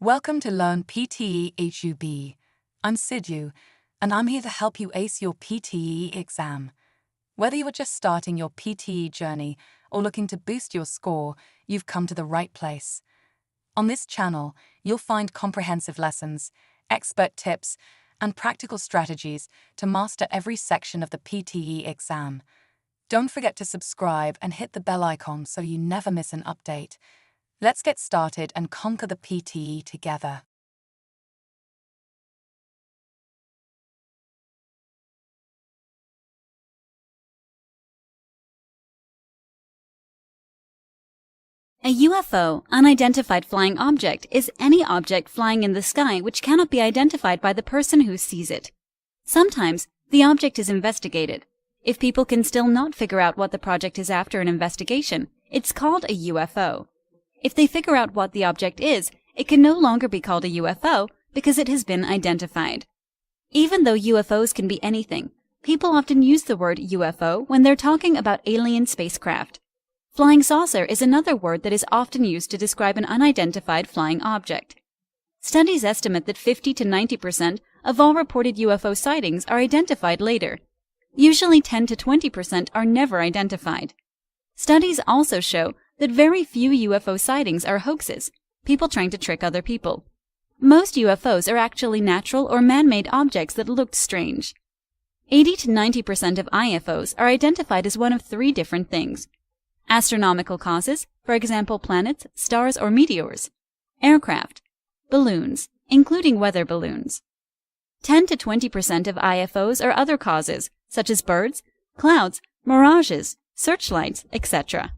Welcome to Learn PTE HUB. I'm Sidhu, and I'm here to help you ace your PTE exam. Whether you are just starting your PTE journey or looking to boost your score, you've come to the right place. On this channel, you'll find comprehensive lessons, expert tips, and practical strategies to master every section of the PTE exam. Don't forget to subscribe and hit the bell icon so you never miss an update. Let's get started and conquer the PTE together. A UFO, unidentified flying object, is any object flying in the sky which cannot be identified by the person who sees it. Sometimes, the object is investigated. If people can still not figure out what the project is after an investigation, it's called a UFO. If they figure out what the object is, it can no longer be called a UFO because it has been identified. Even though UFOs can be anything, people often use the word UFO when they're talking about alien spacecraft. Flying saucer is another word that is often used to describe an unidentified flying object. Studies estimate that 50 to 90% of all reported UFO sightings are identified later. Usually 10 to 20% are never identified. Studies also show that very few UFO sightings are hoaxes, people trying to trick other people. Most UFOs are actually natural or man-made objects that looked strange. 80 to 90% of IFOs are identified as one of three different things: astronomical causes, for example planets, stars, or meteors; aircraft; balloons, including weather balloons. 10 to 20% of IFOs are other causes, such as birds, clouds, mirages, searchlights, etc.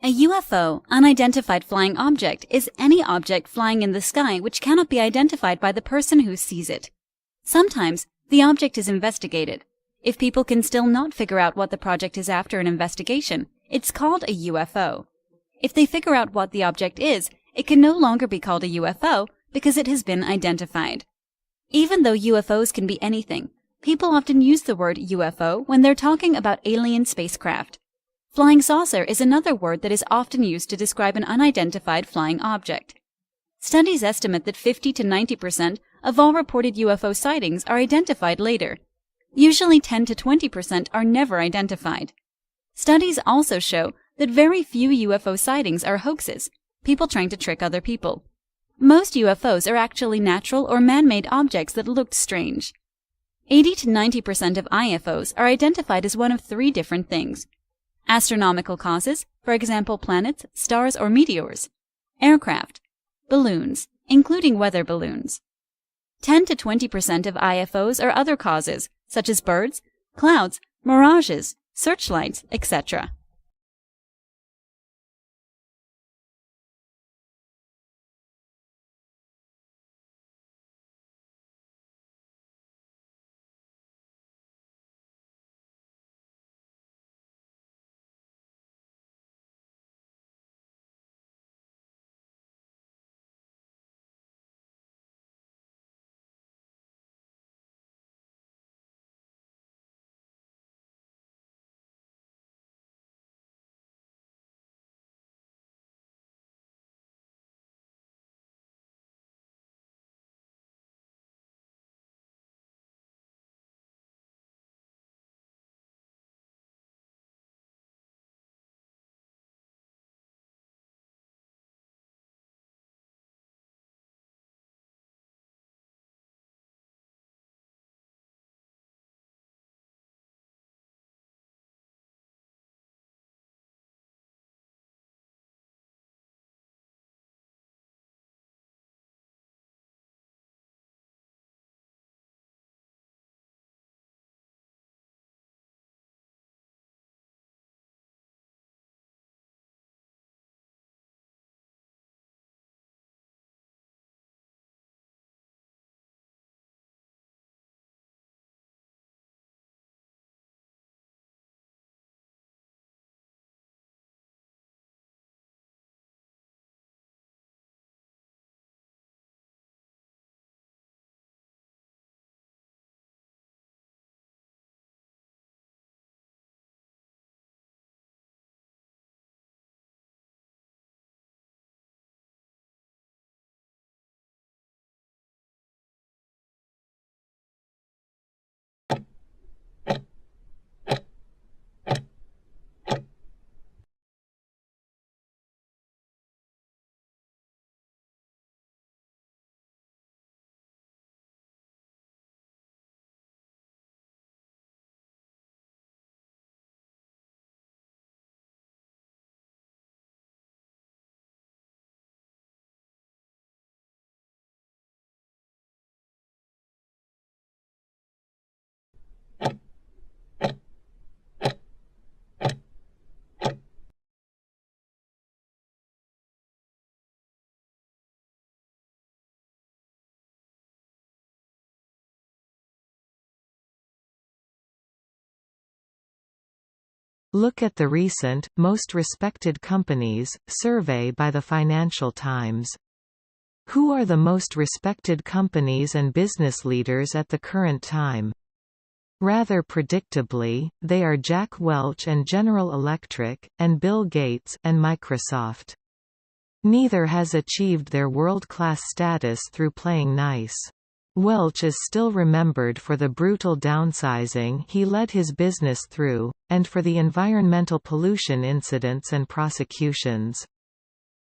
A UFO, unidentified flying object, is any object flying in the sky which cannot be identified by the person who sees it. Sometimes, the object is investigated. If people can still not figure out what the project is after an investigation, it's called a UFO. If they figure out what the object is, it can no longer be called a UFO because it has been identified. Even though UFOs can be anything, people often use the word UFO when they're talking about alien spacecraft. Flying saucer is another word that is often used to describe an unidentified flying object. Studies estimate that 50 to 90% of all reported UFO sightings are identified later. Usually 10 to 20% are never identified. Studies also show that very few UFO sightings are hoaxes, people trying to trick other people. Most UFOs are actually natural or man-made objects that looked strange. 80 to 90% of IFOs are identified as one of three different things: astronomical causes, for example planets, stars, or meteors; aircraft; balloons, including weather balloons. 10 to 20% of IFOs are other causes, such as birds, clouds, mirages, searchlights, etc. Look at the recent, Most Respected Companies, survey by the Financial Times. Who are the most respected companies and business leaders at the current time? Rather predictably, they are Jack Welch and General Electric, and Bill Gates and Microsoft. Neither has achieved their world-class status through playing nice. Welch is still remembered for the brutal downsizing he led his business through, and for the environmental pollution incidents and prosecutions.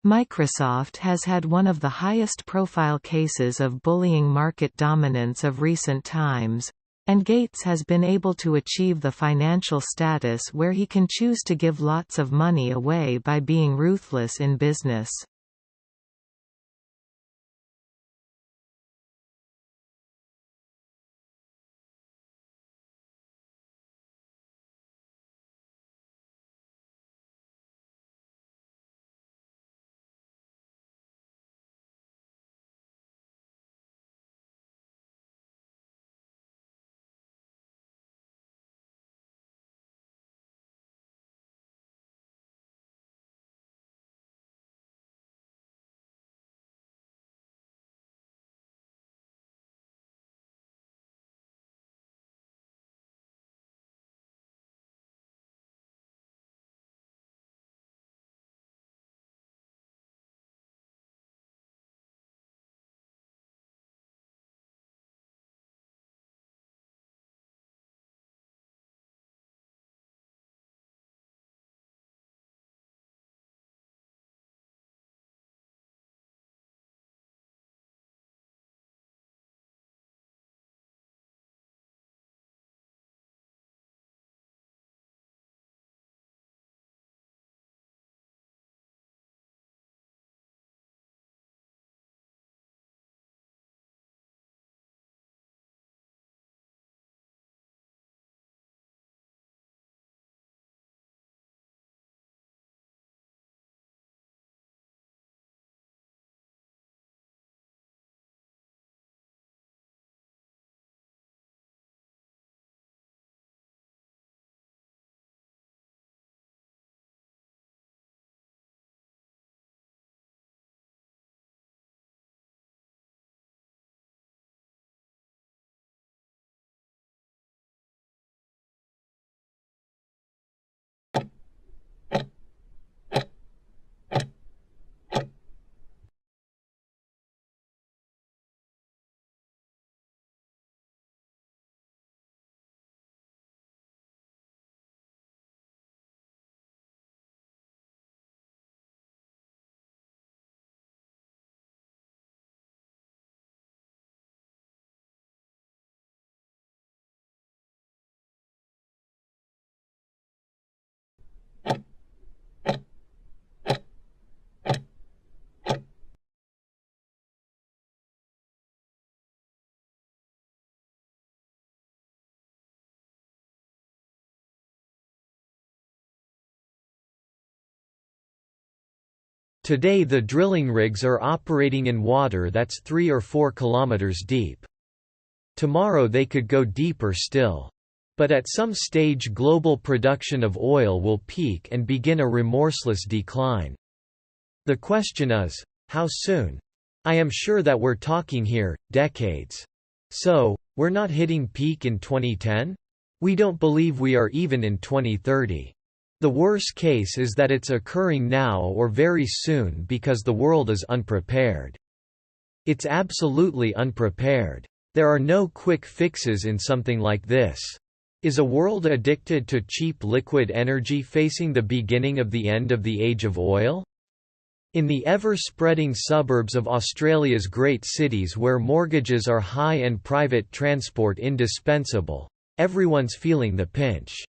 Microsoft has had one of the highest profile cases of bullying market dominance of recent times, and Gates has been able to achieve the financial status where he can choose to give lots of money away by being ruthless in business. Today the drilling rigs are operating in water that's 3 or 4 kilometers deep. Tomorrow they could go deeper still. But at some stage global production of oil will peak and begin a remorseless decline. The question is, how soon? I am sure that we're talking here, decades. So, we're not hitting peak in 2010? We don't believe we are even in 2030. The worst case is that it's occurring now or very soon because the world is unprepared. It's absolutely unprepared. There are no quick fixes in something like this. Is a world addicted to cheap liquid energy facing the beginning of the end of the age of oil? In the ever-spreading suburbs of Australia's great cities where mortgages are high and private transport indispensable, everyone's feeling the pinch.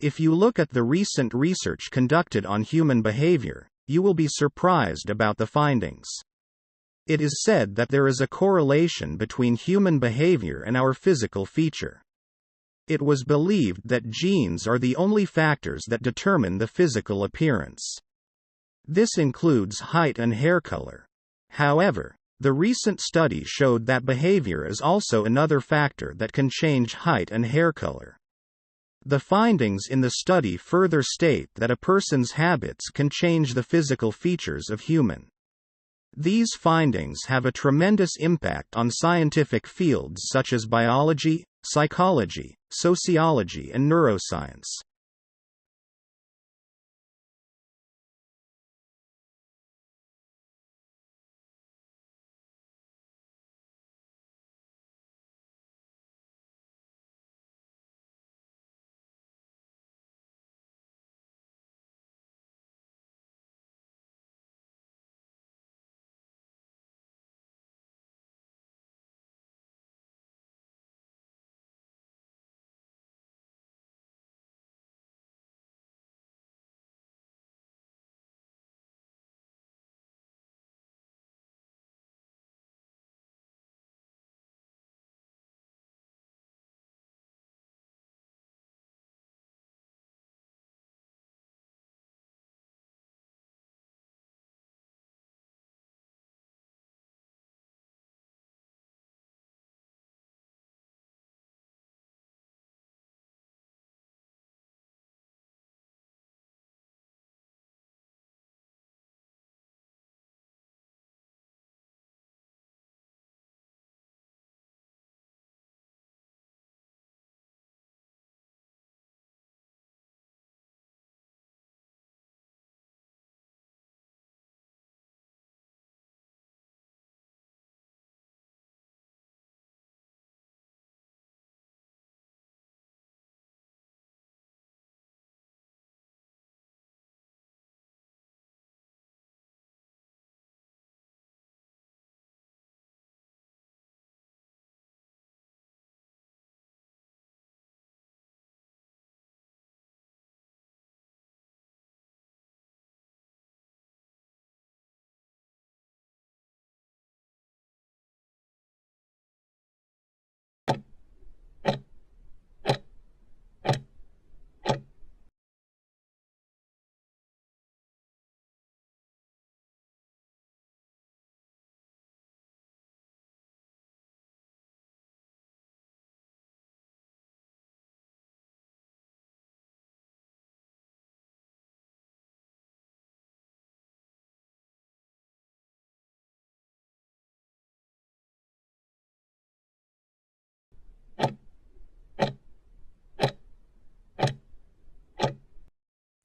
If you look at the recent research conducted on human behavior, you will be surprised about the findings. It is said that there is a correlation between human behavior and our physical feature. It was believed that genes are the only factors that determine the physical appearance. This includes height and hair color. However, the recent study showed that behavior is also another factor that can change height and hair color. The findings in the study further state that a person's habits can change the physical features of human. These findings have a tremendous impact on scientific fields such as biology, psychology, sociology and neuroscience.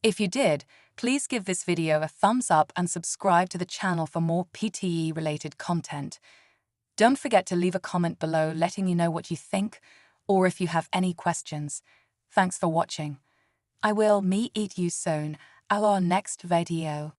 If you did, please give this video a thumbs up and subscribe to the channel for more PTE-related content. Don't forget to leave a comment below letting me know what you think, or if you have any questions. Thanks for watching. I will meet you soon at our next video.